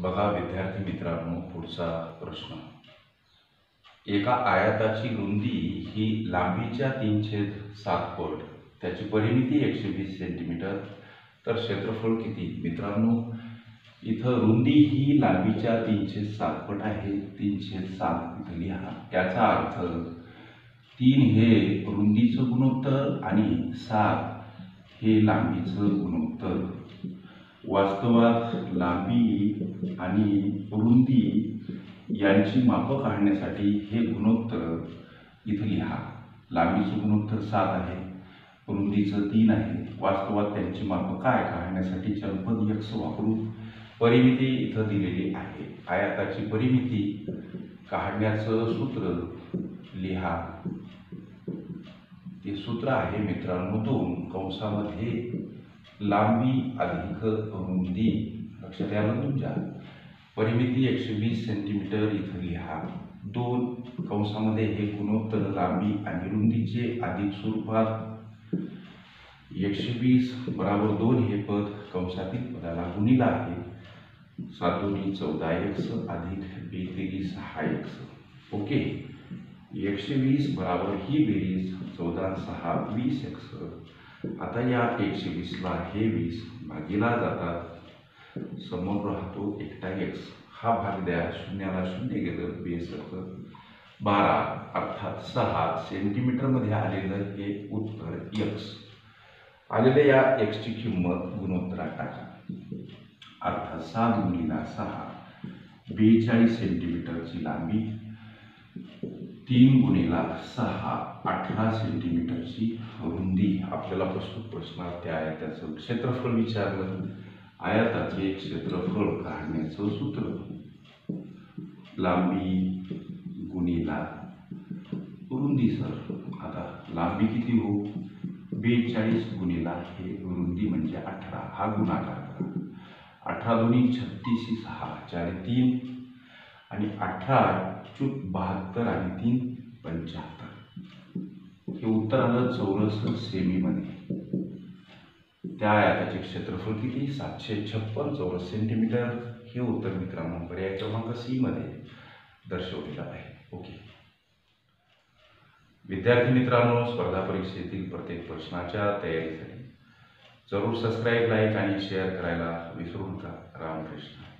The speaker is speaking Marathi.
बघा विद्यार्थी मित्रांनो, पुढचा प्रश्न. एका आयताची रुंदी ही लांबीच्या 3/7 पट, त्याची परिमिती 120 सेंटीमीटर, तर क्षेत्रफळ किती? मित्रांनो, इथं रुंदी ही लांबीच्या 3/7 पट आहे. 3/7 इथं लिहा. याचा अर्थ 3 हे रुंदीचं गुणोत्तर आणि 7 हे लांबीचं गुणोत्तर. वास्तवात लांबी आणि रुंदी यांची मापं काढण्यासाठी हे गुणोत्तर इथं लिहा. लांबीचं गुणोत्तर 7 आहे, रुंदीचं 3 आहे. वास्तवात त्यांची मापं काय काढण्यासाठी चलपद x वापरू. परिमिती इथं दिलेली आहे. आयताची परिमिती काढण्याचं सूत्र लिहा. ते सूत्र आहे मित्रांनो 2 कंसामध्ये लांबी अधिक रुंदी. लक्षात यायला तुमच्या. परिमिती 120 सेंटीमीटर इथं लिहा. 2 कंसामध्ये हे गुणोत्तर लांबी आणि रुंदीचे अधिक स्वरूपात 120 बराबर 2 हे पद कंसातील पदाला गुणिला आहे. 7 दूनी 14x अधिक b23 6x. ओके. 120 बराबर ही बेरीज 14 6 20x. आता या 120ला हे 20 भागीला जातात. समोर राहतो एकटा x. हा भाग द्या. शून्याला शून्य गेलं. बेसक 12 अर्थात 6 सेंटीमीटरमध्ये आलेलं हे उत्तर x. आलेल्या या x ची किंमत गुणोत्तरात टाका. अर्थात 7 गुणिला 6 42 सेंटीमीटरची लांबी, 3 गुणिला 6 18 सेंटीमीटरची रुंदी. आपल्याला प्रश्नात त्या आयताचं क्षेत्रफळ विचारलं. आयताचे क्षेत्रफळ काढण्याचं सूत्र लांबी गुणिला रुंदी. सर आता लांबी किती हो? 42 गुणिला हे रुंदी म्हणजे 18. हा गुणाकार करा. 18 दूनी 36 6 4 3 आणि 18 चूक 72 आणि 3 75. हे उत्तर आलं चौरस सेमीमध्ये. त्या आयताचे क्षेत्रफळ किती? 756 चौरस सेंटीमीटर. हे उत्तर मित्रांनो पर्याय क्रमांक सी मध्ये दर्शवलेलं आहे. ओके. विद्यार्थी मित्रांनो, स्पर्धा परीक्षेतील प्रत्येक प्रश्नाच्या तयारीसाठी जरूर सबस्क्राईब, लाईक आणि शेअर करायला विसरू नका. रामकृष्ण.